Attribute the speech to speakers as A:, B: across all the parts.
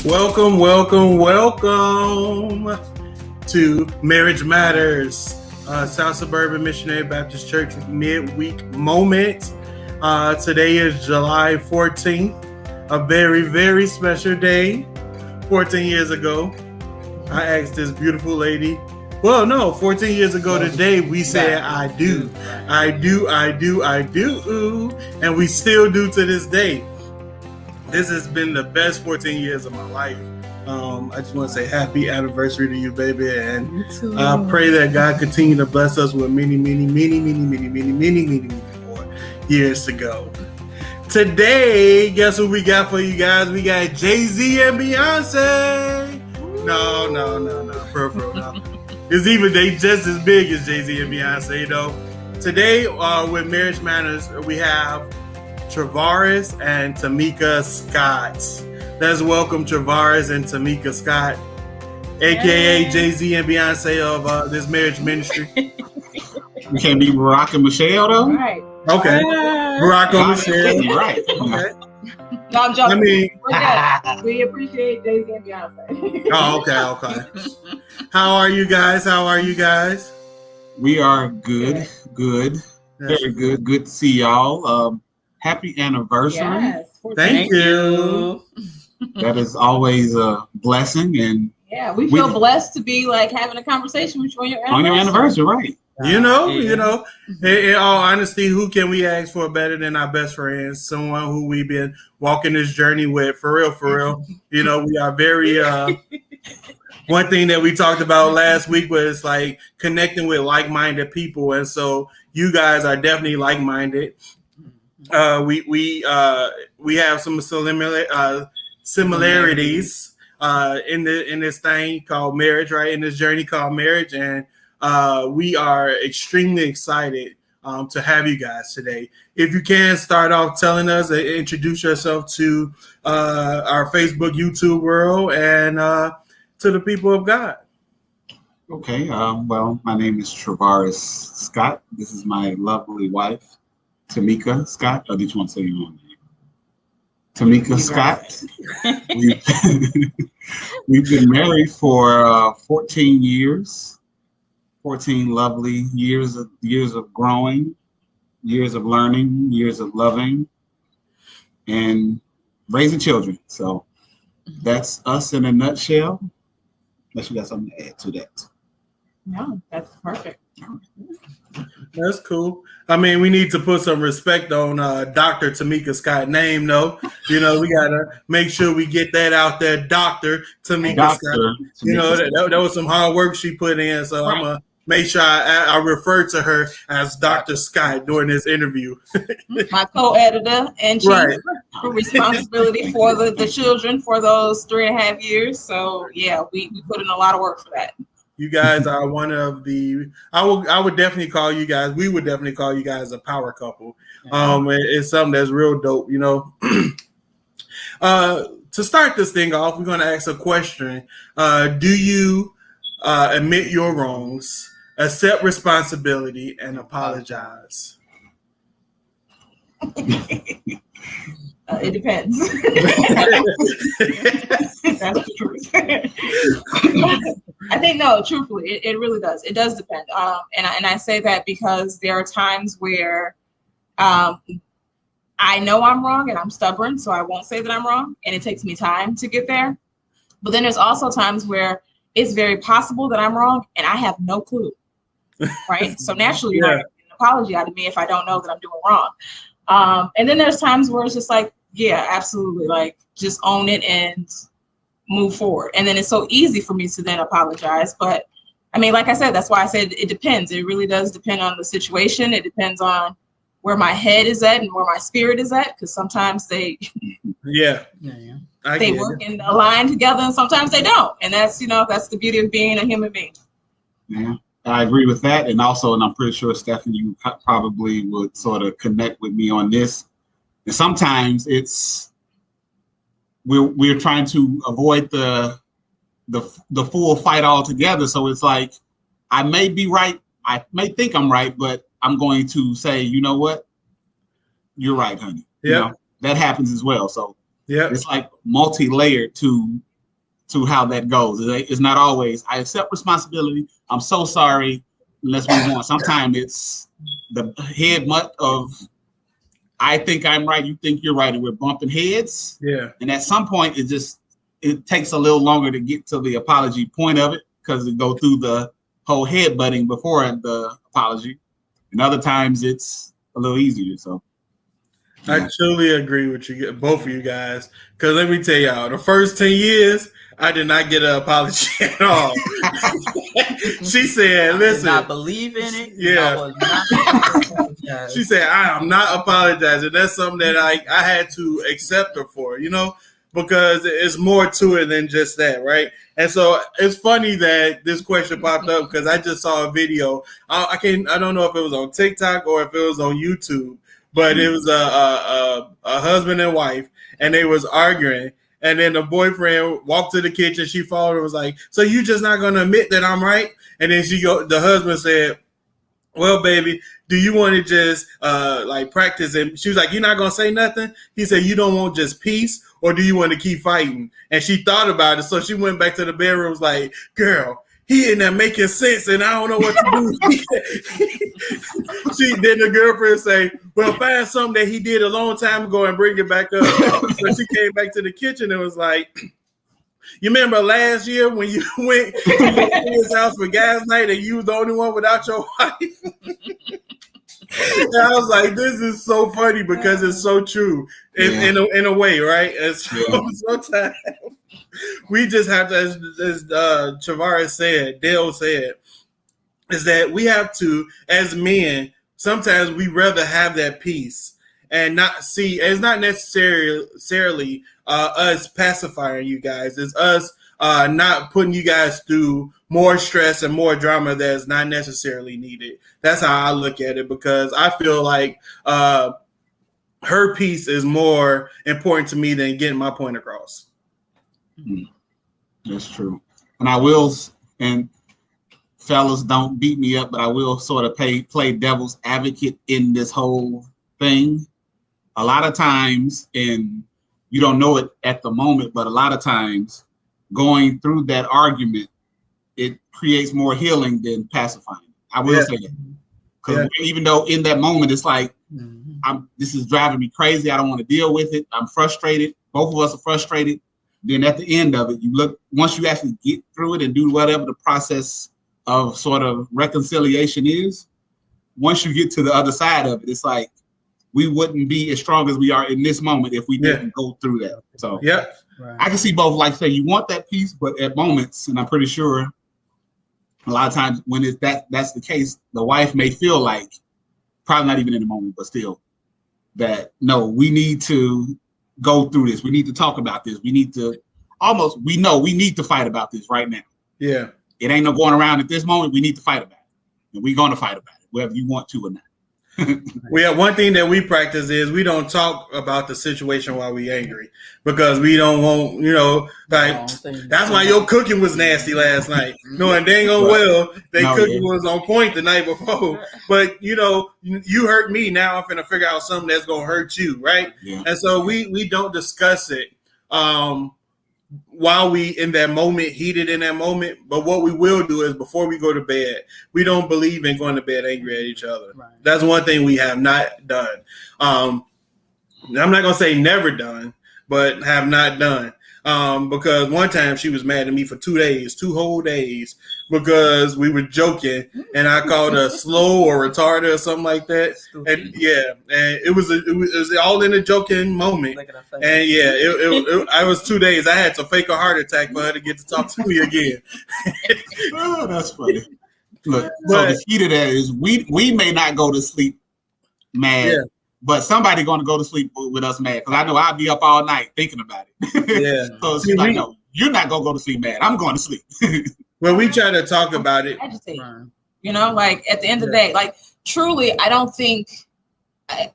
A: Welcome, welcome, welcome to Marriage Matters, South Suburban Missionary Baptist Church midweek moment. Today is July 14th, a very, very special day. 14 years ago, I asked this beautiful lady. 14 years ago today, we said, I do, and we still do to this day. This has been the best 14 years of my life. I just want to say happy anniversary to you, baby, and I pray that God continue to bless us with many more years to go. Today, guess what we got for you guys? We got Jay-Z and Beyonce. No, for real, no. It's even they just as big as Jay-Z and Beyonce, though. Today, with Marriage Matters, we have Travaris and Tamika Scott. Let's welcome Travaris and Tamika Scott, aka Jay-Z and Beyonce of this marriage ministry.
B: We can't be Barack and Michelle, though.
C: Right.
A: Okay, Barack and Michelle.
B: Right.
A: Okay.
C: No, I'm joking.
A: I mean,
C: we appreciate Jay-Z and Beyonce.
A: Oh, okay. How are you guys?
B: We are good. Very good. Good to see y'all. Happy anniversary.
C: Yes.
A: Thank you.
B: That is always a blessing. And
C: yeah, we feel blessed to be like having a conversation with you on your anniversary.
B: Right.
A: In all honesty, who can we ask for better than our best friends? Someone who we've been walking this journey with, for real. We are very, one thing that we talked about last week was like connecting with like-minded people. And so you guys are definitely like-minded. We have some similarities in this thing called marriage, right? In this journey called marriage, and we are extremely excited to have you guys today. If you can start off telling us, introduce yourself to our Facebook, YouTube world, and to the people of God.
B: Okay. Well, my name is Travaris Scott. This is my lovely wife, Tamika Scott. Or did you want to say your own name? Tamika Scott. We've been married for 14 years. 14 lovely years of growing, years of learning, years of loving, and raising children. So that's us in a nutshell. Unless you got something to add to that.
C: No, that's perfect.
A: That's cool. I mean, we need to put some respect on Dr. Tamika Scott's name, though. We gotta make sure we get that out there, Dr. Tamika Scott. That was some hard work she put in, so I'm gonna make sure I refer to her as Dr. Scott during this interview.
C: My co-editor and chief responsibility for the children for those 3.5 years. So yeah, we put in a lot of work for that.
A: You guys are one of the. I would definitely call you guys. We would definitely call you guys a power couple. It's something that's real dope. To start this thing off, we're going to ask a question. Do you admit your wrongs, accept responsibility, and apologize?
C: It depends. That's the truth. I think truthfully, it really does. It does depend. And I say that because there are times where I know I'm wrong and I'm stubborn, so I won't say that I'm wrong, and it takes me time to get there. But then there's also times where it's very possible that I'm wrong and I have no clue. Right? So naturally, you're not getting an apology out of me if I don't know that I'm doing wrong. And then there's times where it's just like, yeah, absolutely. Like, just own it and move forward. And then it's so easy for me to then apologize. But I mean, like I said, that's why I said it depends. It really does depend on the situation. It depends on where my head is at and where my spirit is at. Because sometimes they work and align together, and sometimes they don't. And that's the beauty of being a human being.
B: Yeah. I agree with that. And also, and I'm pretty sure, Stephanie, you probably would sort of connect with me on this. And sometimes we're trying to avoid the full fight altogether. So it's like, I may be right. I may think I'm right, but I'm going to say, you know what? You're right, honey.
A: Yeah.
B: That happens as well. So
A: yeah,
B: it's like multi-layered to to how that goes. It's not always, I accept responsibility. I'm so sorry. Let's move on. Sometimes it's the head mutt of, I think I'm right, you think you're right, and we're bumping heads.
A: Yeah.
B: And at some point, it takes a little longer to get to the apology point of it because it go through the whole head butting before the apology. And other times it's a little easier. So
A: I truly agree with you, both of you guys. Because let me tell y'all, the first 10 years, I did not get an apology at all. She said, listen.
D: I did not believe in it.
A: Yeah.
D: I was not apologize.
A: She said, I am not apologizing. That's something that I had to accept her for, because it's more to it than just that, right? And so it's funny that this question popped up because I just saw a video. I don't know if it was on TikTok or if it was on YouTube, but it was a husband and wife, and they was arguing. And then the boyfriend walked to the kitchen. She followed and was like, "So you just not gonna admit that I'm right?" And then the husband said, "Well, baby, do you want to just practice?" And she was like, "You're not gonna say nothing?" He said, "You don't want just peace, or do you want to keep fighting?" And she thought about it, so she went back to the bedroom. Was like, "Girl, he in there making sense, and I don't know what to do." Then the girlfriend say, "Well, find something that he did a long time ago and bring it back up." So she came back to the kitchen and was like, "You remember last year when you went to his house for guys' night and you was the only one without your wife?" And I was like, "This is so funny because it's so true in a way, right?" And so sometimes we just have to, as Travaris said, Dale said, is that we have to, as men, sometimes we rather have that peace and not see. It's not necessarily us pacifying you guys. It's us not putting you guys through more stress and more drama that's not necessarily needed. That's how I look at it, because I feel like her peace is more important to me than getting my point across.
B: That's true. And I will, and fellas, don't beat me up, but I will sort of play devil's advocate in this whole thing. A lot of times, and you don't know it at the moment, but a lot of times going through that argument, it creates more healing than pacifying. I will say that. Because even though in that moment, it's like, this is driving me crazy. I don't want to deal with it. I'm frustrated. Both of us are frustrated. Then at the end of it, you look, once you actually get through it and do whatever the process of sort of reconciliation is, once you get to the other side of it, it's like, we wouldn't be as strong as we are in this moment if we didn't go through that. So I can see both, like say you want that peace, but at moments, and I'm pretty sure a lot of times when that's the case, the wife may feel like, probably not even in the moment, but still, that no, we need to go through this. We need to talk about this. We need to we need to fight about this right now.
A: Yeah.
B: It ain't no going around at this moment. We need to fight about it. And we're going to fight about it, whether you want to or not.
A: One thing that we practice is we don't talk about the situation while we angry, because we don't want, that's why your cooking was nasty last night. Knowing dang well cooking was on point the night before. But you hurt me, now I'm finna figure out something that's gonna hurt you, right? Yeah. And so we don't discuss it while we in that moment, heated in that moment. But what we will do is before we go to bed, we don't believe in going to bed angry at each other. Right. That's one thing we have not done. I'm not going to say never done, but have not done. Because one time she was mad at me for 2 whole days, because we were joking and I called her slow or retarded or something like that. And and it was all in a joking moment. And I was 2 days. I had to fake a heart attack for her to get to talk to me again.
B: Oh, that's funny. Look, so the key to that is we may not go to sleep mad. Yeah. But somebody going to go to sleep with us mad, because I know I'll be up all night thinking about it. Yeah. So she's like, no, you're not going to go to sleep mad. I'm going to sleep.
A: Well, we try to talk about it.
C: Agitate. Like at the end of the day, like truly, I don't think,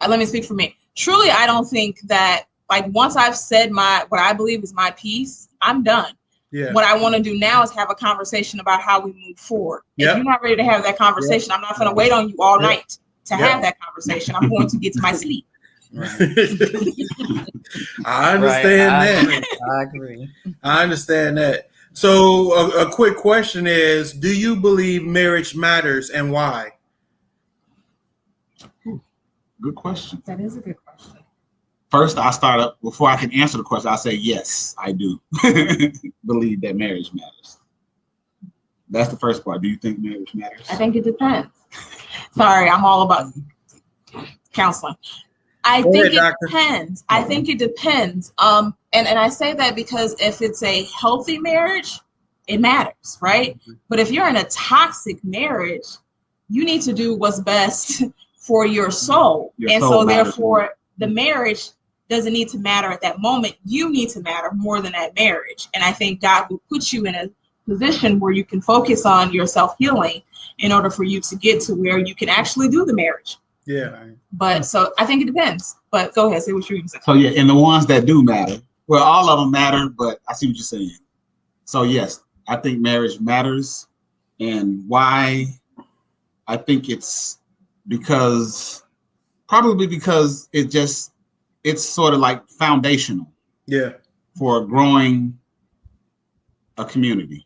C: let me speak for me. Truly, I don't think that like once I've said what I believe is my piece, I'm done. Yeah. What I want to do now is have a conversation about how we move forward. If you're not ready to have that conversation, I'm not going to wait on you all night to have that conversation. I'm going to get to my sleep.
A: I understand that.
D: I agree.
A: I understand that. So a quick question is, do you believe marriage matters and why?
B: Good question.
C: That is a good question.
B: First, I start up before I can answer the question. I say yes, I do believe that marriage matters. That's the first part. Do you think marriage matters?
C: I think it depends. Sorry, I'm all about counseling. I
A: Go
C: think
A: ahead,
C: it
A: doctor.
C: depends. I think it depends. And I say that because if it's a healthy marriage, it matters, right? But if you're in a toxic marriage, you need to do what's best for your soul.
B: Your
C: And
B: soul
C: so
B: matters
C: therefore,
B: more.
C: the marriage doesn't need to matter at that moment. You need to matter more than that marriage. And I think God will put you in a position where you can focus on your self-healing in order for you to get to where you can actually do the marriage.
A: Yeah.
C: But so I think it depends. But go ahead, say what you're going to say.
B: So yeah, and the ones that do matter, well, all of them matter, but I see what you're saying. So yes, I think marriage matters, and why? I think it's probably because it's sort of like foundational
A: Yeah.
B: for growing a community.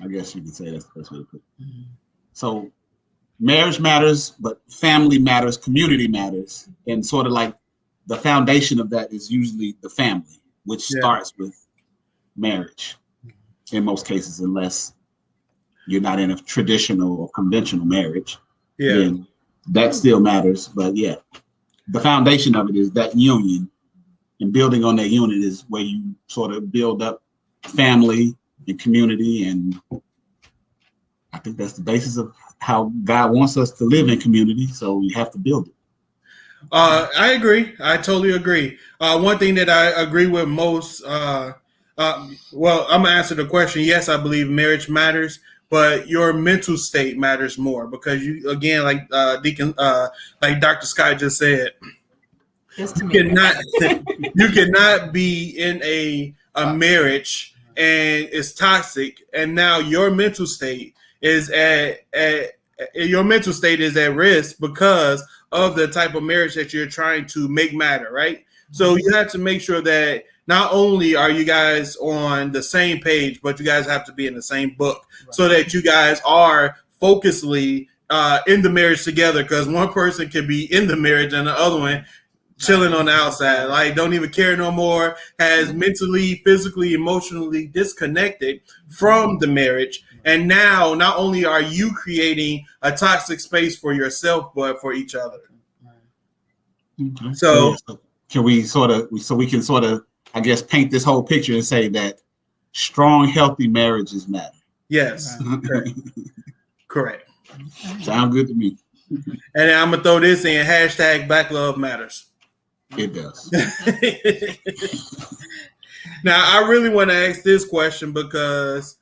B: I guess you could say that's the best way to put it. So marriage matters, but family matters, community matters, and sort of like the foundation of that is usually the family, which starts with marriage in most cases, unless you're not in a traditional or conventional marriage.
A: Yeah.
B: Then that still matters. But yeah, the foundation of it is that union, and building on that union is where you sort of build up family and community, and I think that's the basis of how God wants us to live in community. So we have to build it.
A: I agree. I totally agree. One thing that I agree with most, well, I'm gonna answer the question. Yes, I believe marriage matters, but your mental state matters more because you, again, like like Dr. Scott just said,
C: Just to
A: you
C: me.
A: cannot be in a marriage and it's toxic, and now your mental state is at risk because of the type of marriage that you're trying to make matter, right? So you have to make sure that not only are you guys on the same page, but you guys have to be in the same book so that you guys are focusedly in the marriage together, because one person can be in the marriage and the other one chilling on the outside, like don't even care no more, has mentally, physically, emotionally disconnected from the marriage. And now not only are you creating a toxic space for yourself, but for each other.
B: Okay.
A: So
B: can we can sort of, I guess, paint this whole picture and say that strong, healthy marriages matter.
A: yes, correct.
B: Sound good to me.
A: And then I'm gonna throw this in, hashtag Black Love Matters.
B: It does.
A: Now, I really want to ask this question because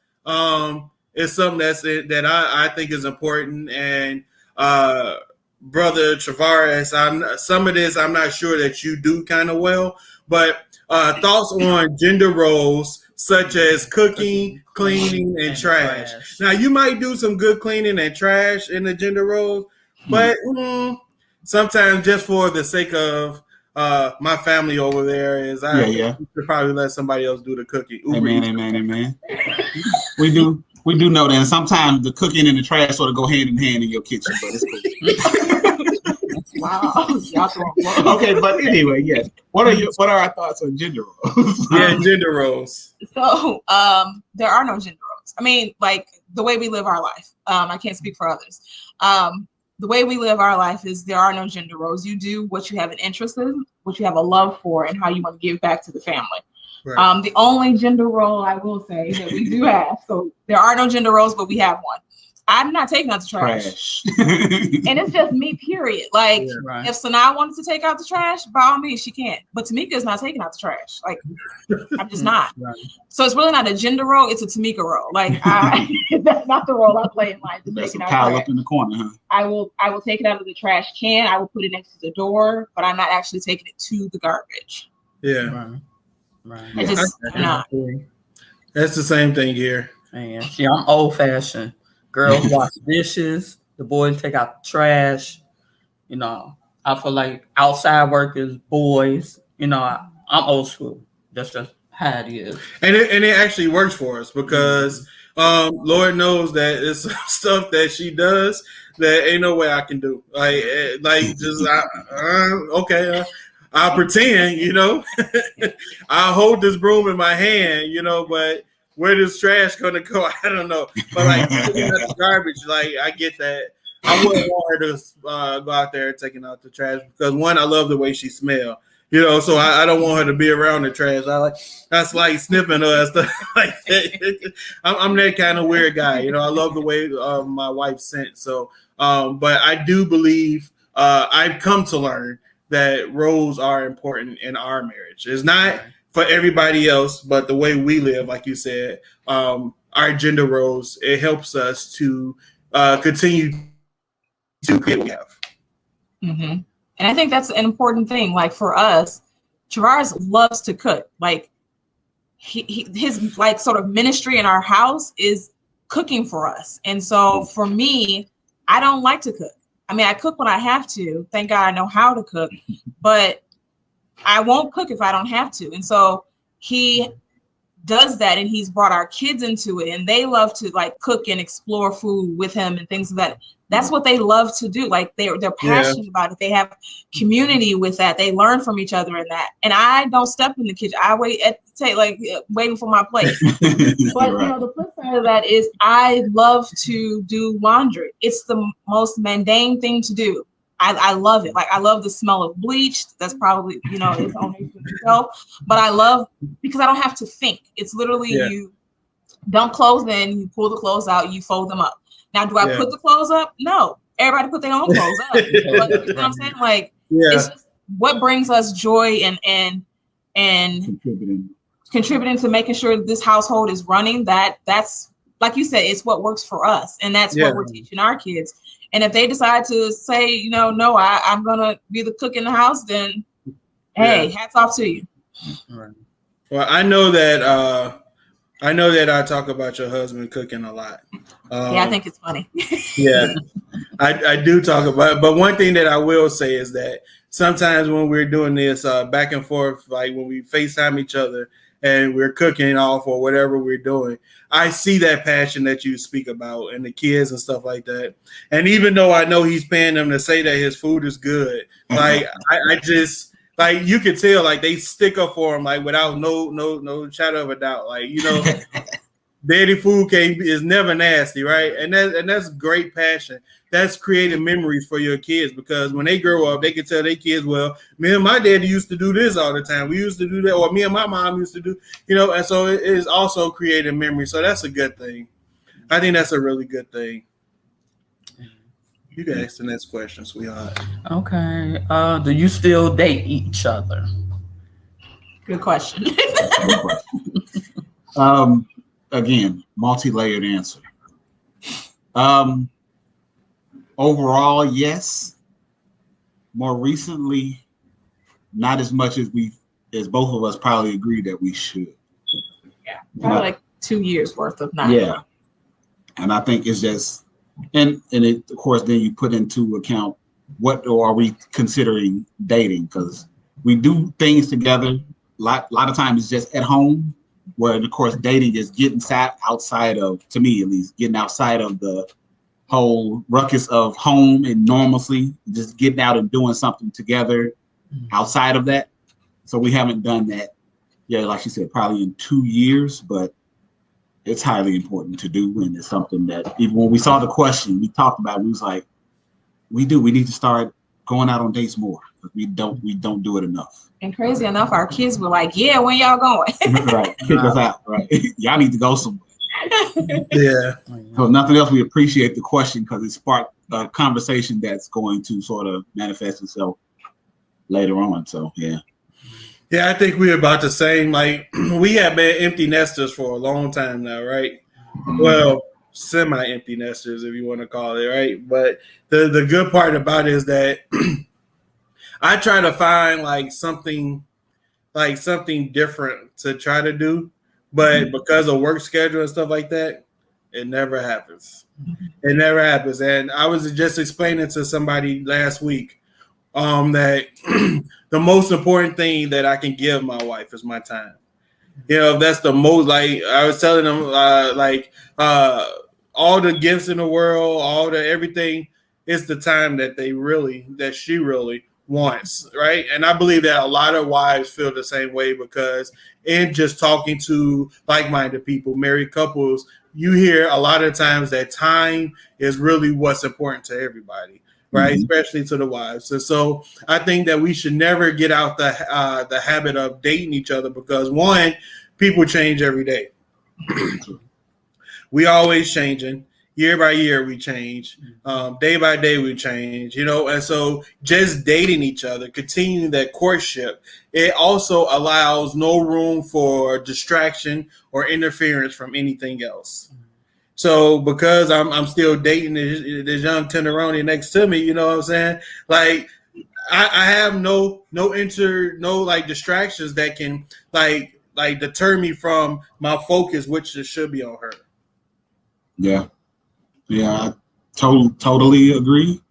A: it's something that I think is important. And Brother Travares, some of this I'm not sure that you do kind of well, but thoughts on gender roles such as cooking, cleaning, and trash. Now, you might do some good cleaning and trash in the gender roles, but sometimes just for the sake of my family over there is I should probably let somebody else do the cooking.
B: Amen. We do know that. And sometimes the cooking and the trash sort of go hand in hand in your kitchen, but it's cool.
C: Wow.
B: Okay, but anyway, yes. What are our thoughts on gender roles?
A: Yeah, gender roles.
C: So there are no gender roles. I mean, like the way we live our life. I can't speak for others. The way we live our life is there are no gender roles. You do what you have an interest in, what you have a love for, and how you want to give back to the family. Right. The only gender role I will say that we do have, so there are no gender roles, but we have one. I'm not taking out the trash. And it's just me, period. Like, if Sanaa wanted to take out the trash, by all means, she can. But Tamika is not taking out the trash. Like, I'm just not. Right. So it's really not a gender role. It's a Tamika role. Like, that's not the role I play in life.
B: That's a pile up in the corner, huh?
C: I will take it out of the trash can. I will put it next to the door, but I'm not actually taking it to the garbage.
A: Yeah.
D: Right.
C: I just not.
A: That's the same thing here.
D: Man, see, I'm old fashioned. Girls wash dishes. The boys take out the trash. You know, I feel like outside work is boys. I'm old school. That's just how it is.
A: And it actually works for us because Lord knows that it's some stuff that she does that ain't no way I can do. Okay, I'll pretend, I'll hold this broom in my hand, but where this trash gonna go, I don't know. But like taking out the garbage, like I get that. I wouldn't want her to go out there taking out the trash because one, I love the way she smells. So I don't want her to be around the trash. That's like sniffing her and stuff like that. I'm that kind of weird guy. I love the way my wife scent. So, but I do believe I've come to learn that roles are important in our marriage. It's not for everybody else, but the way we live, like you said, our gender roles, it helps us to continue to create what we have.
C: Mm-hmm. And I think that's an important thing. Like for us, Travaris loves to cook. Like his like sort of ministry in our house is cooking for us. And so for me, I don't like to cook. I mean, I cook when I have to. Thank God I know how to cook, but I won't cook if I don't have to. And so he does that, and he's brought our kids into it, and they love to like cook and explore food with him and things like that. That's what they love to do. Like they're passionate about it. They have community with that. They learn from each other in that. And I don't step in the kitchen. I wait at the table, like waiting for my plate. But the flip side of that is I love to do laundry. It's the most mundane thing to do. I love it. Like I love the smell of bleach. That's probably, its own issue itself. But I love because I don't have to think. It's literally you dump clothes in, you pull the clothes out, you fold them up. Now, do I put the clothes up? No. Everybody put their own clothes up. But, you know what I'm saying? Like it's just what brings us joy and contributing to making sure that this household is running. That's like you said, it's what works for us, and that's what we're teaching our kids. And if they decide to say, no, I'm gonna be the cook in the house, then hey, hats off to you.
A: Right. Well, I know that I talk about your husband cooking a lot.
C: I think it's funny.
A: I do talk about it. But one thing that I will say is that sometimes when we're doing this back and forth, like when we FaceTime each other and we're cooking off or whatever we're doing, I see that passion that you speak about and the kids and stuff like that. And even though I know he's paying them to say that his food is good, like I just like you could tell like they stick up for him like without no shadow of a doubt. Like daddy food is never nasty, right? And that's great passion. That's creating memories for your kids because when they grow up, they can tell their kids, well, me and my daddy used to do this all the time. We used to do that, or me and my mom used to do, and so it is also creating memories. So that's a good thing. I think that's a really good thing. You can ask the next question, sweetheart.
D: Okay. Do you still date each other?
C: Good question.
B: Again, multi-layered answer. Overall, yes. More recently, not as much as both of us probably agree that we should.
C: Yeah, probably like 2 years worth of not.
B: Yeah, and I think it's just, and it, of course, then you put into account what are we considering dating, because we do things together. A lot of times it's just at home, where of course dating is getting outside of, to me at least, getting outside of the whole ruckus of home and normalcy, just getting out and doing something together outside of that. So we haven't done that, like you said, probably in 2 years, but it's highly important to do. And it's something that even when we saw the question, we talked about it, we was like, we need to start going out on dates more. But we don't do it enough.
C: And crazy enough, our kids were like, yeah, when y'all going?
B: Right, kick us out, right? Y'all need to go somewhere.
A: Yeah.
B: So nothing else, we appreciate the question because it sparked a conversation that's going to sort of manifest itself later on. So yeah,
A: I think we're about the same. Like we have been empty nesters for a long time now, right? Well, semi-empty nesters, if you want to call it, right? But the good part about it is that I try to find like something different to try to do. But because of work schedule and stuff like that, it never happens. It never happens. And I was just explaining to somebody last week, that the most important thing that I can give my wife is my time. You know, that's the most, like I was telling them, all the gifts in the world, all the everything is the time that she really wants, right? And I believe that a lot of wives feel the same way because in just talking to like-minded people, married couples, you hear a lot of times that time is really what's important to everybody, right?
B: Mhm.
A: Especially to the wives. And so I think that we should never get out the habit of dating each other because one, people change every day. We always changing. Year by year, we change. Day by day, we change. You know, and so just dating each other, continuing that courtship, it also allows no room for distraction or interference from anything else. So because I'm still dating this young tenderoni next to me, you know what I'm saying? Like I have no like distractions that can like deter me from my focus, which should be on her.
B: Yeah. Yeah, I totally agree.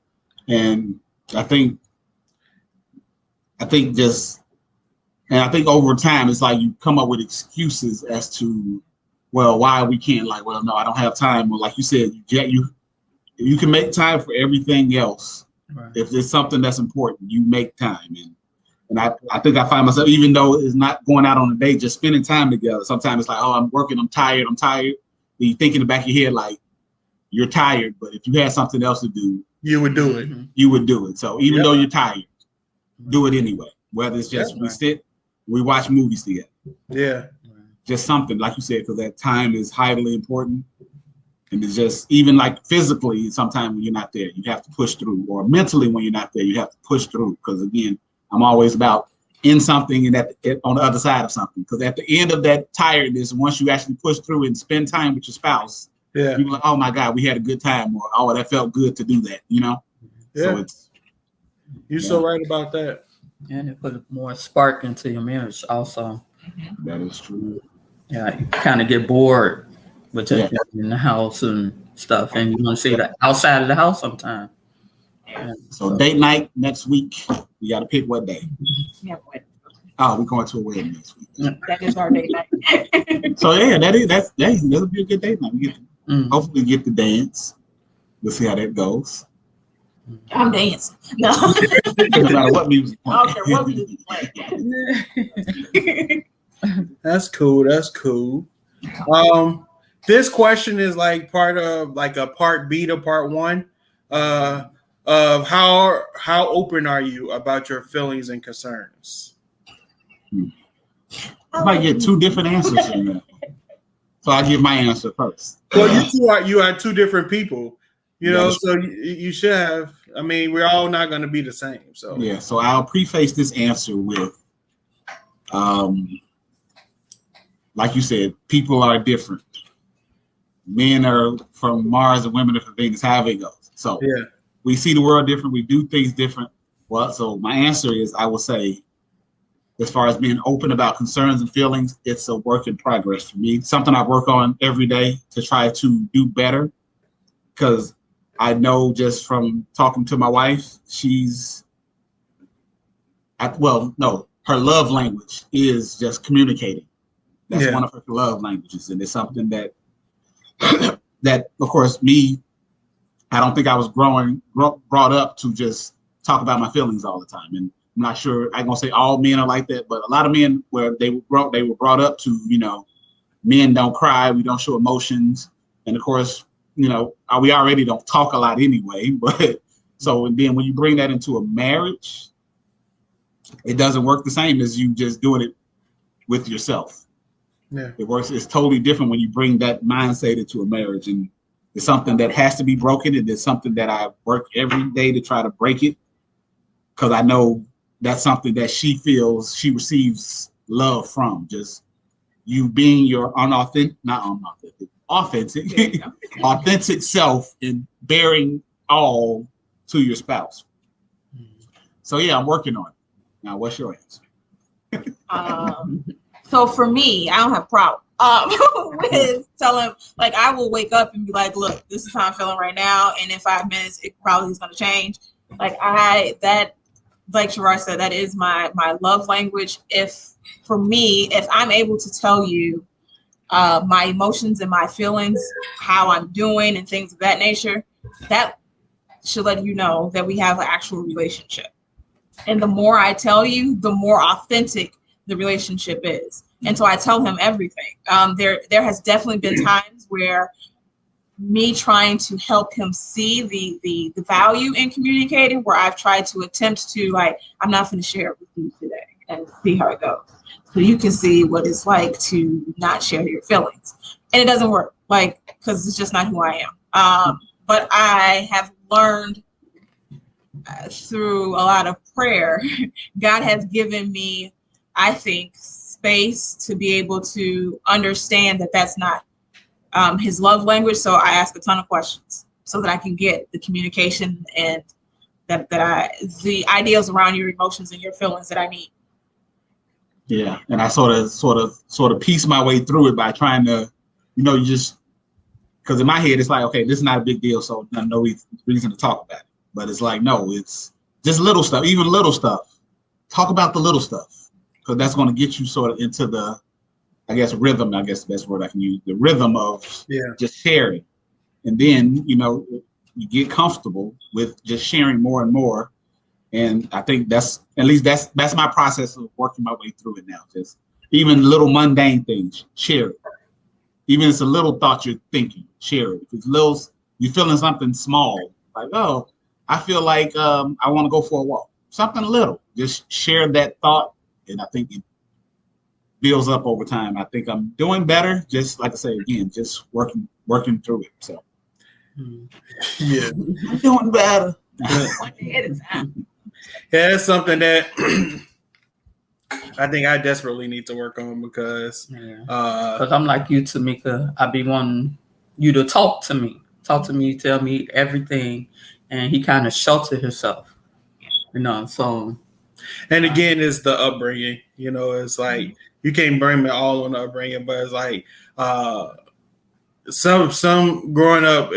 B: And I think just, and I think over time, it's like you come up with excuses as to, well, why we can't, like, well, no, I don't have time. Or like you said, you can make time for everything else.
D: Right.
B: If there's something that's important, you make time. And I think I find myself, even though it's not going out on a date, just spending time together. Sometimes it's like, oh, I'm working, I'm tired. And you think in the back of your head, like, you're tired, but if you had something else to do,
A: You would do it.
B: you would do it. So even
A: Yep.
B: though you're tired, do it anyway. Whether it's just
A: Yeah.
B: we sit, we watch movies together.
A: Yeah.
B: Just something, like you said, because that time is highly important. And it's just, even like physically, sometimes when you're not there, you have to push through. Or mentally, when you're not there, you have to push through. Because again, I'm always about in something and on the other side of something. Because at the end of that tiredness, once you actually push through and spend time with your spouse,
A: Yeah.
B: you're like, oh my God, we had a good time. Or, oh, that felt good to do that, you know?
A: Yeah.
B: So it's,
A: You're so right about that.
D: And it put more spark into your marriage also.
B: that is true.
D: Yeah, you kind of get bored with just
B: Yeah.
D: being in the house and stuff, and you want to see the outside of the house sometime. Yeah,
B: So date night next week, we got to pick what day.
C: Yeah, but
B: Oh, we're going to a wedding next week.
C: that is our date night.
B: So yeah, that'll be a good date night. We get hopefully get the dance. We'll see how that goes.
C: I'm dancing. No.
B: No matter what music.
C: I don't care what music play.
A: That's cool. That's cool. This question is like part of like a part B to part one. Of how open are you about your feelings and concerns?
B: I might get two different answers from that. So I'll give my answer first.
A: Well, you are two different people, you know,
B: Yes.
A: so you should have. I mean, we're all not going to be the same. So
B: Yeah, so I'll preface this answer with, like you said, people are different. Men are from Mars and women are from Venus, however it goes. So
A: yeah,
B: we see the world different. We do things different. Well, so my answer is, I will say, as far as being open about concerns and feelings, it's a work in progress for me. Something I work on every day to try to do better. Because I know just from talking to my wife, her love language is just communicating. That's one of her love languages. And it's something that, that of course, I don't think I was brought up to just talk about my feelings all the time. And I'm not sure I'm gonna say all men are like that, but a lot of men where they were brought up to, men don't cry, we don't show emotions. And of course, we already don't talk a lot anyway, but so, and then when you bring that into a marriage, it doesn't work the same as you just doing it with yourself.
A: yeah,
B: It's totally different when you bring that mindset into a marriage, and it's something that has to be broken. And it's something that I work every day to try to break it, because I know that's something that she feels she receives love from. Just you being your authentic self and bearing all to your spouse. So yeah, I'm working on it. Now, what's your answer?
C: So for me, I don't have a problem with telling, like, I will wake up and be like, look, this is how I'm feeling right now, and in 5 minutes it probably is going to change. Like, like Gerard said, that is my love language. If I'm able to tell you my emotions and my feelings, how I'm doing and things of that nature, that should let you know that we have an actual relationship. And the more I tell you, the more authentic the relationship is. And so I tell him everything. There has definitely been times where me trying to help him see the value in communicating, where I've tried to attempt to, like, I'm not going to share it with you today and see how it goes. So you can see what it's like to not share your feelings. And it doesn't work, like, because it's just not who I am. But I have learned through a lot of prayer, God has given me, I think, space to be able to understand that that's not his love language. So I ask a ton of questions so that I can get the communication and the ideas around your emotions and your feelings that I need.
B: Yeah, and I sort of piece my way through it by trying to, you just, because in my head it's like, okay, this is not a big deal, so no reason to talk about it. But it's like, no, it's just little stuff, even little stuff. Talk about the little stuff, because that's going to get you sort of into the, I guess, rhythm. I guess the best word I can use, the rhythm of just sharing, and then you get comfortable with just sharing more and more. And I think that's my process of working my way through it now. Just even little mundane things, share it. Even if it's a little thought you're thinking, share it. If it's little, you're feeling something small, like, oh, I feel like I want to go for a walk. Something little, just share that thought, and I think it builds up over time. I think I'm doing better. Just like I say again, just working through it. So
A: Yeah,
B: I'm doing better.
C: One day at a time.
A: Yeah, that's something that I think I desperately need to work on because
D: I'm like you, Tamika. I be wanting you to talk to me, tell me everything, and he kind of sheltered himself, So,
A: and again, it's the upbringing. It's like you can't blame it all on the upbringing, but it's like some growing up,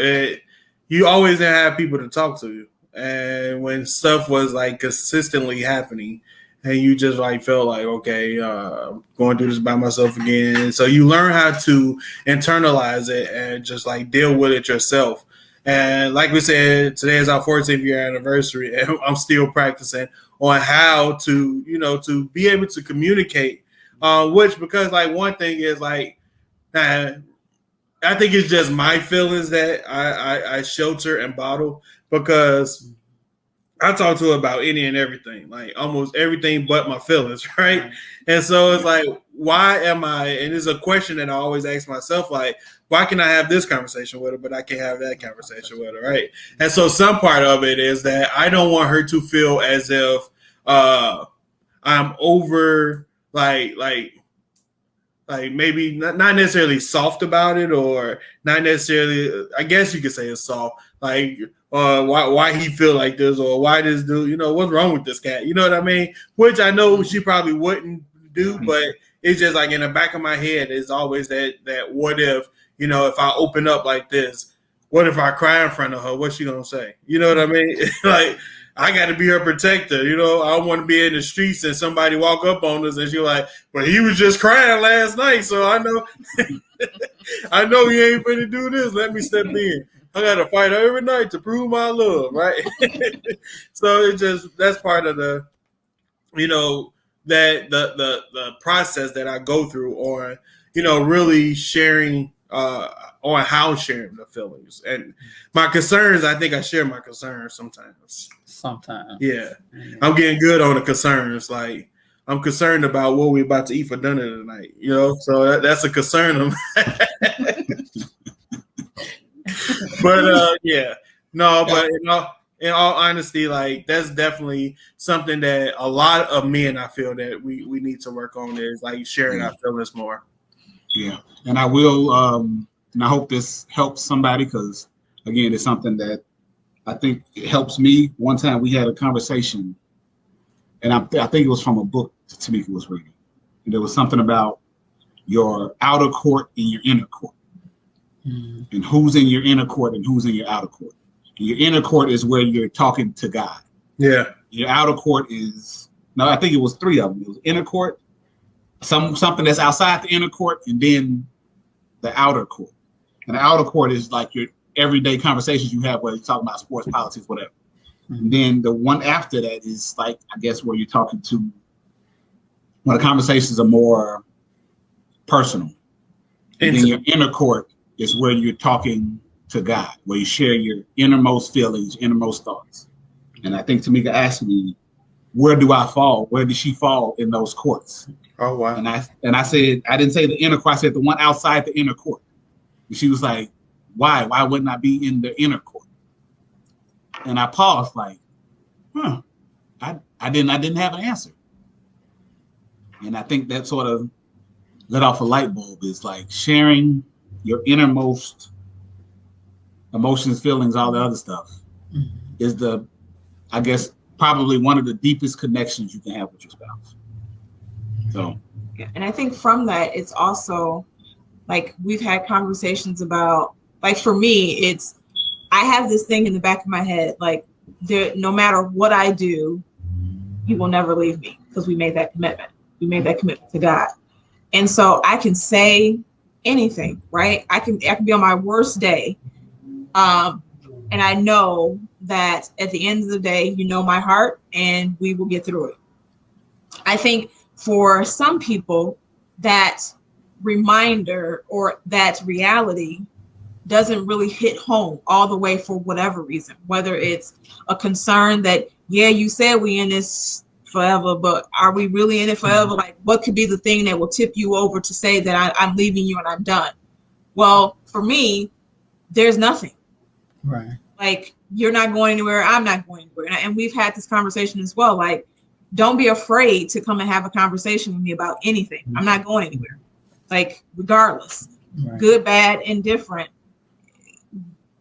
A: you always have people to talk to you. And when stuff was like consistently happening and you just like felt like, okay, I'm going through this by myself again. So you learn how to internalize it and just like deal with it yourself. And like we said, today is our 14th year anniversary, and I'm still practicing on how to, to be able to communicate, because like one thing is like, I think it's just my feelings that I shelter and bottle, because I talk to her about any and everything, like almost everything but my feelings, right? And so it's like, why am I, and it's a question that I always ask myself, like, why can I have this conversation with her, but I can't have that conversation with her, right? And so some part of it is that I don't want her to feel as if I'm over, like maybe not necessarily soft about it, or not necessarily, I guess you could say it's soft, like why he feel like this, or why this dude, what's wrong with this cat, you know what I mean? Which I know she probably wouldn't do, but it's just like in the back of my head is always that what if, if I open up like this, what if I cry in front of her, what's she gonna say? You know what I mean? Like, I got to be her protector. I don't want to be in the streets and somebody walk up on us and she's like, "But he was just crying last night, so I know, I know he ain't finna do this. Let me step in. I got to fight her every night to prove my love, right?" So that's part of the, that the process that I go through on, really sharing on how sharing the feelings and my concerns. I think I share my concerns sometimes. Yeah. I'm getting good on the concerns. Like, I'm concerned about what we're about to eat for dinner tonight, so that's a concern of mine. But in all honesty, like, that's definitely something that a lot of men, I feel that we need to work on, is like sharing our feelings more.
B: Yeah. And I will, and I hope this helps somebody, because again, it's something that I think it helps me. One time we had a conversation, and I think it was from a book that Tamika was reading. And there was something about your outer court and your inner court, and who's in your inner court and who's in your outer court. And your inner court is where you're talking to God.
A: Yeah.
B: Your outer court is no, I think it was 3 of them. It was inner court, something that's outside the inner court, and then the outer court. And the outer court is like your everyday conversations you have, whether you're talking about sports, politics, whatever. And then the one after that is like, I guess, where you're talking to, when the conversations are more personal. And then your inner court is where you're talking to God, where you share your innermost feelings, innermost thoughts. And I think Tamika asked me, where do I fall? Where did she fall in those courts?
A: Oh, wow.
B: And I said, I didn't say the inner court, I said the one outside the inner court. And she was like, why? Why wouldn't I be in the inner court? And I paused like, I didn't have an answer. And I think that sort of let off a light bulb, is like sharing your innermost emotions, feelings, all the other stuff is the, I guess, probably one of the deepest connections you can have with your spouse. So,
C: yeah, and I think from that, it's also like we've had conversations about, like for me, it's, I have this thing in the back of my head, like no matter what I do, he will never leave me, because we made that commitment. We made that commitment to God. And so I can say anything, right? I can be on my worst day. And I know that at the end of the day, you know my heart, and we will get through it. I think for some people, that reminder or that reality doesn't really hit home all the way for whatever reason, whether it's a concern that, yeah, you said we in this forever, but are we really in it forever? Like, what could be the thing that will tip you over to say that I'm leaving you and I'm done? Well, for me, there's nothing.
D: Right.
C: Like, you're not going anywhere, I'm not going anywhere. And we've had this conversation as well. Like, don't be afraid to come and have a conversation with me about anything. I'm not going anywhere. Like, regardless, good, bad, indifferent,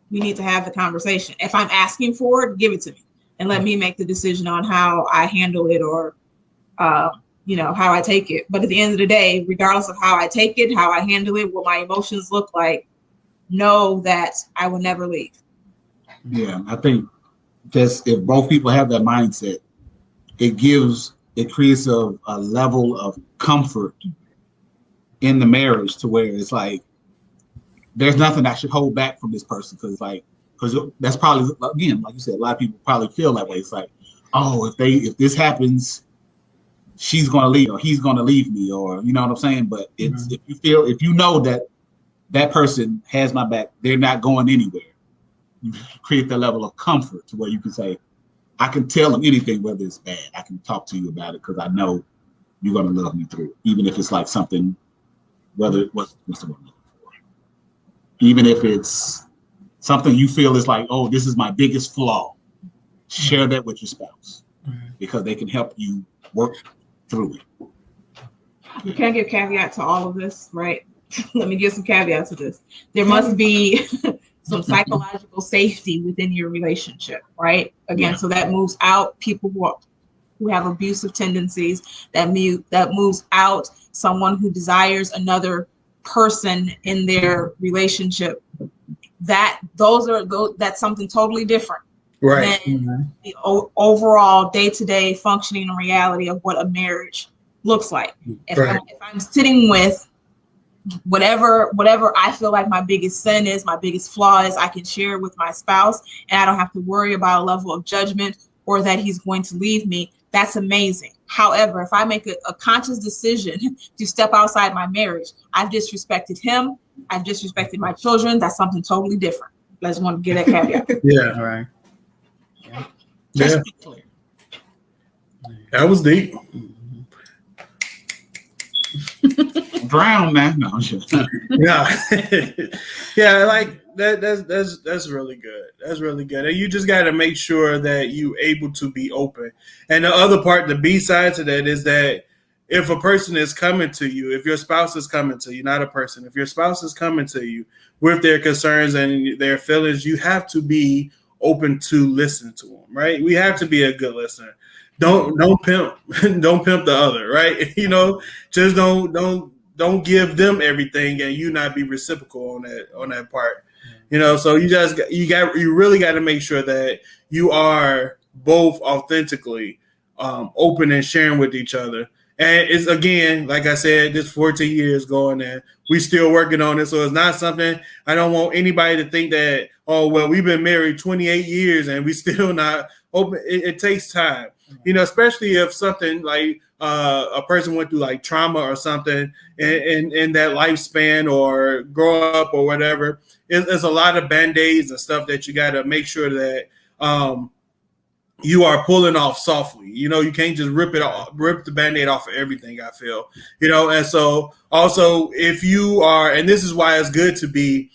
C: we need to have the conversation. If I'm asking for it, give it to me and let me make the decision on how I handle it, or, how I take it. But at the end of the day, regardless of how I take it, how I handle it, what my emotions look like, know that I will never leave.
B: Yeah, I think just if both people have that mindset, it creates a level of comfort in the marriage, to where it's like, there's nothing I should hold back from this person, because that's probably, again, like you said, a lot of people probably feel that way. It's like, oh, if this happens, she's going to leave, or he's going to leave me, or you know what I'm saying? But it's if you know that that person has my back, they're not going anywhere, you create that level of comfort to where you can say, I can tell them anything, whether it's bad. I can talk to you about it because I know you're going to love me through it, even if it's like something, whether what's the one, even if it's something you feel is like, oh, this is my biggest flaw, share that with your spouse, because they can help you work through it.
C: You can't give caveat to all of this, right? Let me give some caveats to this. There must be some psychological safety within your relationship, right? Again, so that moves out people who have abusive tendencies, that moves out someone who desires another person in their relationship. That's something totally different,
A: right,
C: than the overall day-to-day functioning and reality of what a marriage looks like. If I'm sitting with whatever I feel like my biggest sin is, my biggest flaw is, I can share it with my spouse, and I don't have to worry about a level of judgment or that he's going to leave me. That's amazing. However, if I make a conscious decision to step outside my marriage, I've disrespected him, I've disrespected my children. That's something totally different. I just want to get that caveat.
A: Yeah.
D: All right.
B: Just to be clear.
A: That was deep.
B: Drown, man. No, I'm just
A: yeah, like that's really good. That's really good. And you just got to make sure that you able to be open. And the other part, the B side to that, is that if a person is coming to you, if your spouse is coming to you, not a person, if your spouse is coming to you with their concerns and their feelings, you have to be open to listen to them, right? We have to be a good listener. Don't pimp the other, right? Just don't give them everything and you not be reciprocal on that part. So you really got to make sure that you are both authentically open and sharing with each other. And it's, again, like I said, this 14 years going, and we still working on it. So it's not something, I don't want anybody to think that, oh, well, we've been married 28 years and we still not open. It takes time, especially if something like a person went through like trauma or something in that lifespan or grow up or whatever. There's a lot of Band-Aids and stuff that you got to make sure that you are pulling off softly. You can't just rip the Band-Aid off of everything, I feel. And so also if you are, and this is why it's good to be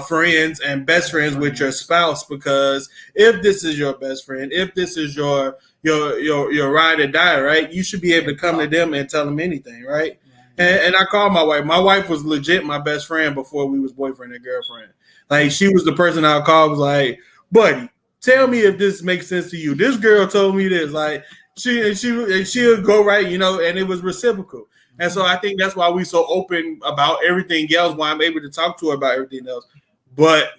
A: friends and best friends with your spouse, because if this is your best friend, if this is your ride or die, right, you should be able to come to them and tell them anything, right? And I called my wife. My wife was legit my best friend before we was boyfriend and girlfriend. Like, she was the person I called, was like, buddy, tell me if this makes sense to you. This girl told me this. Like, she'll go right, and it was reciprocal. And so I think that's why we so open about everything else, why I'm able to talk to her about everything else. But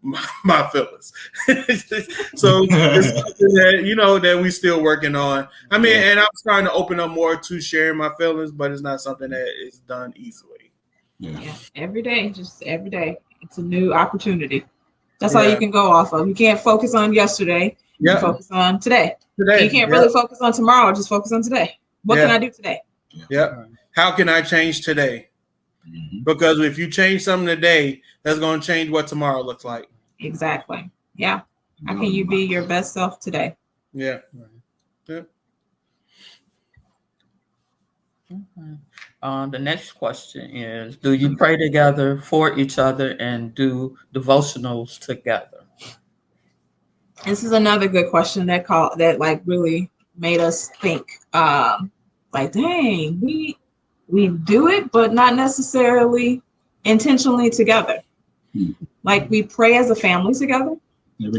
A: my feelings. So it's something that, that we still working on. I mean, and I'm starting to open up more to sharing my feelings, but it's not something that is done easily.
C: Yeah. Every day, just every day. It's a new opportunity. That's all you can go off of. You can't focus on yesterday. You focus on today. You can't really focus on tomorrow. Just focus on today. What can I do today?
A: Yeah. How can I change today? Mm-hmm. Because if you change something today, that's going to change what tomorrow looks like.
C: Exactly. Yeah. How can you be your best self today?
A: Yeah.
D: Okay. The next question is, do you pray together for each other and do devotionals together?
C: This is another good question that really made us think. Like, dang, we do it, but not necessarily intentionally together. Mm-hmm. Like, we pray as a family together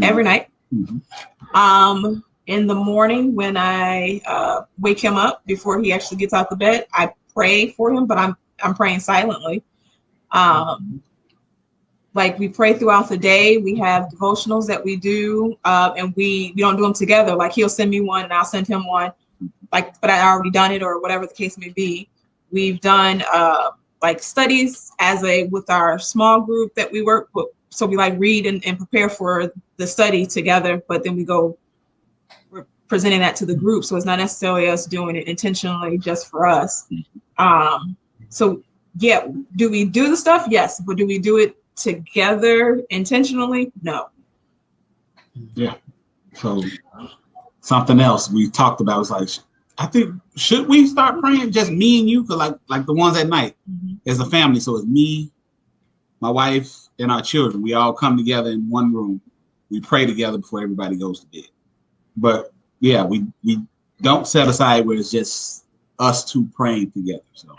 C: every night. Mm-hmm. In the morning when I wake him up before he actually gets out the bed, I pray for him, but I'm praying silently. Like, we pray throughout the day. We have devotionals that we do, and we don't do them together. Like, he'll send me one and I'll send him one. Like, but I already done it, or whatever the case may be. We've done like studies with our small group that we work with. So we like read and prepare for the study together, but then we're presenting that to the group. So it's not necessarily us doing it intentionally just for us. So yeah, do we do the stuff? Yes. But do we do it together intentionally? No.
B: Yeah. So something else we talked about was like, I think, should we start praying just me and you? Cause like the ones at night as a family. So it's me, my wife, and our children. We all come together in one room. We pray together before everybody goes to bed. But yeah, we don't set aside where it's just us two praying together. So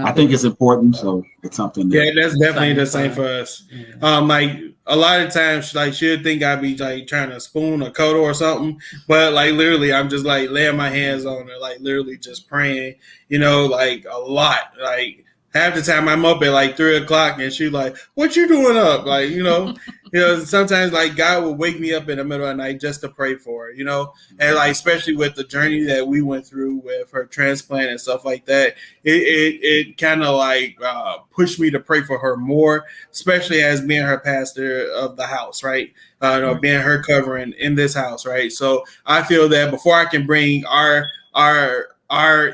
B: I think it's important. So it's something that,
A: that's definitely the same for us. Like, a lot of times, like, she'll think I'd be like trying to spoon or cuddle or something, but like literally I'm just like laying my hands on her, like literally just praying, like a lot. Like, half the time I'm up at like 3:00 and she's like, what you doing up? Like, sometimes like God will wake me up in the middle of the night just to pray for her, and like, especially with the journey that we went through with her transplant and stuff like that, it kind of like pushed me to pray for her more, especially as being her pastor of the house, right? Being her covering in this house, right? So I feel that before I can bring our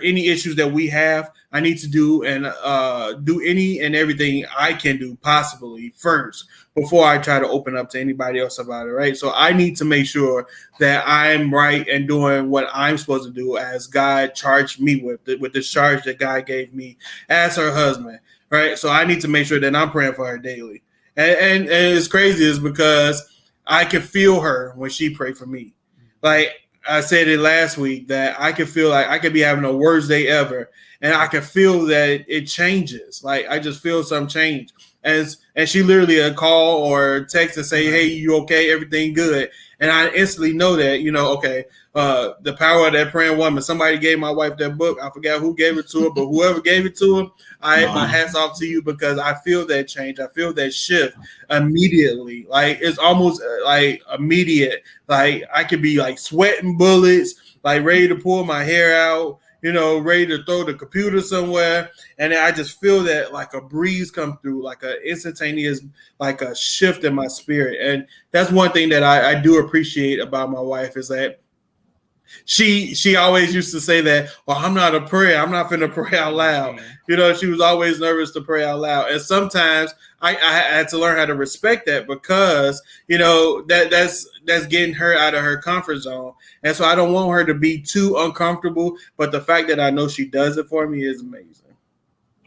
A: any issues that we have, I need to do any and everything I can do possibly first before I try to open up to anybody else about it, right? So I need to make sure that I'm right and doing what I'm supposed to do as God charged me with the charge that God gave me as her husband, right? So I need to make sure that I'm praying for her daily. And it's crazy is because I can feel her when she prayed for me. Like, I said it last week that I could feel like I could be having the worst day ever, and I can feel that it changes. Like, I just feel some change and she literally a call or text and say, "Hey, you okay? Everything good?" And I instantly know that, okay, the power of that praying woman. Somebody gave my wife that book. I forgot who gave it to her, but whoever gave it to her, my hats off to you, because I feel that change. I feel that shift immediately. Like, it's almost like immediate. Like, I could be like sweating bullets, like ready to pull my hair out, ready to throw the computer somewhere. And then I just feel that like a breeze come through, like a instantaneous, like a shift in my spirit. And that's one thing that I do appreciate about my wife, is that she always used to say that, well, I'm not a prayer. I'm not finna pray out loud. She was always nervous to pray out loud. And sometimes I had to learn how to respect that, because, that's getting her out of her comfort zone. And so I don't want her to be too uncomfortable. But the fact that I know she does it for me is amazing.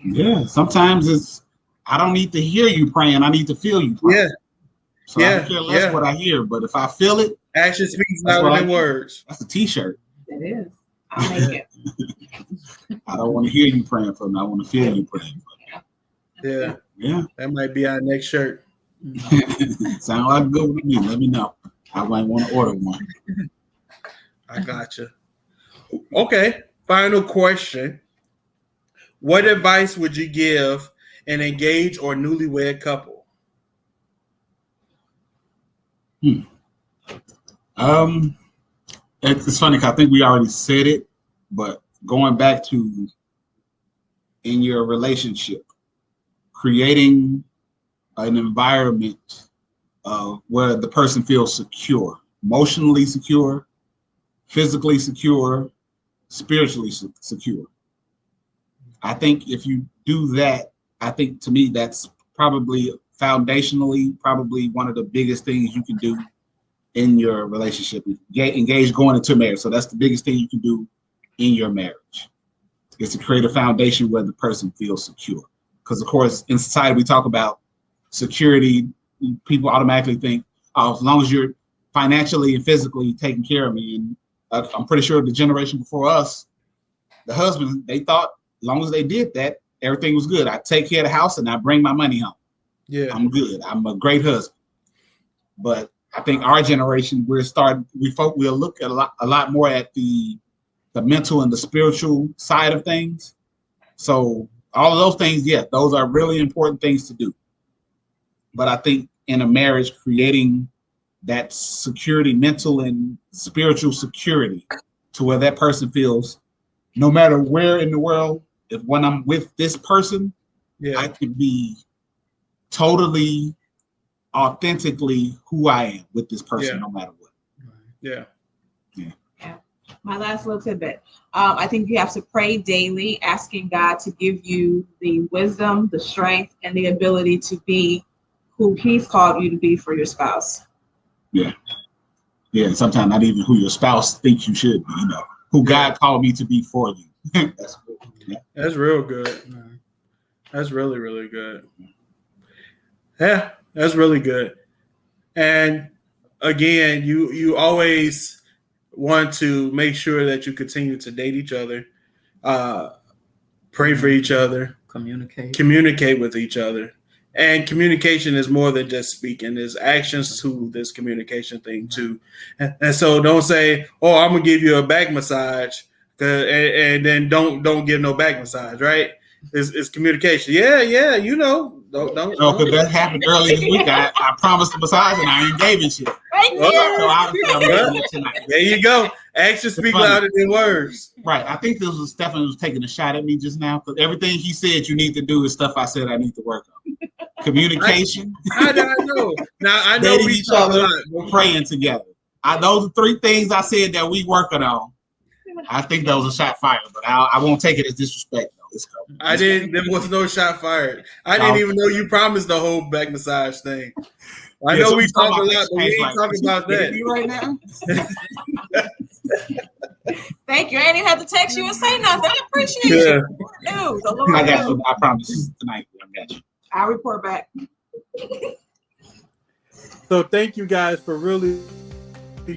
B: Yeah. Sometimes I don't need to hear you praying. I need to feel you praying.
A: Yeah.
B: So I don't care less what I hear. But if I feel it,
A: action speaks louder than words.
B: That's a t-shirt.
C: It is. I'll make it.
B: I don't want to hear you praying for me. I want to feel you praying for me.
A: Yeah.
B: Yeah.
A: That might be our next shirt.
B: Sound like good with me. Let me know. I might want to order one.
A: I gotcha. Okay. Final question. What advice would you give an engaged or newlywed couple?
B: It's funny because I think we already said it, but going back to, in your relationship, creating an environment where the person feels secure, emotionally secure, physically secure, spiritually secure. I think if you do that, I think, to me, that's probably foundationally probably one of the biggest things you can do in your relationship. Engage going into marriage. So that's the biggest thing you can do in your marriage, is to create a foundation where the person feels secure. Because, of course, in society, we talk about security. People automatically think, oh, as long as you're financially and physically taking care of me. And I'm pretty sure the generation before us, the husbands, they thought as long as they did that, everything was good. I take care of the house and I bring my money home.
A: Yeah,
B: I'm good. I'm a great husband. But I think our generation, we'll look at a lot more at the mental and the spiritual side of things. So all of those things, those are really important things to do. But I think in a marriage, creating that security, mental and spiritual security, to where that person feels, no matter where in the world, when I'm with this person, I can be totally, authentically who I am with this person, no matter what.
A: Yeah.
C: My last little tidbit. I think you have to pray daily, asking God to give you the wisdom, the strength, and the ability to be who He's called you to be for your spouse.
B: Yeah. And sometimes not even who your spouse thinks you should be, who God called me to be for you. That's good. Yeah.
A: That's real good. That's really, really good. Yeah, that's really good. And again, you always want to make sure that you continue to date each other, pray for each other, communicate with each other. And communication is more than just speaking. There's actions to this communication thing too. And so don't say, "Oh, I'm gonna give you a back massage," and then don't give no back massage, right? It's communication. Yeah, Don't.
B: No, because that happened earlier this week. I promised a massage and I ain't gave it shit.
C: Thank you.
A: There you go. Actions speak louder than words.
B: Right. I think this was Stephan was taking a shot at me just now, because everything he said you need to do is stuff I said I need to work on. Communication.
A: I know. Now I know we
B: each other. We're praying together. Those are 3 things I said that we working on. I think that was a shot fired, but I won't take it as disrespect.
A: I didn't. There was no shot fired. I didn't even know you promised the whole back massage thing. I know we talk a lot, but we ain't talking about that
B: right now.
C: Thank you. I ain't even have to text you and say nothing. I appreciate you. News.
B: I got you. I promise tonight. I got you.
C: I'll report back.
A: So thank you guys for really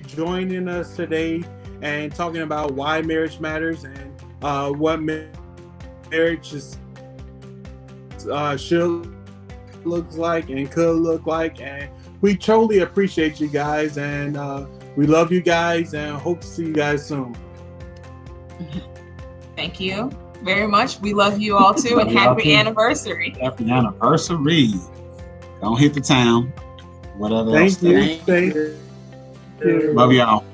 A: joining us today and talking about why marriage matters and what marriage is, should looks like and could look like. And we totally appreciate you guys, and we love you guys, and hope to see you guys soon.
C: Thank you very much. We love you all too, and happy anniversary.
B: Happy anniversary. Don't hit the town. Whatever else.
A: Thank you. Thank you.
B: Love y'all.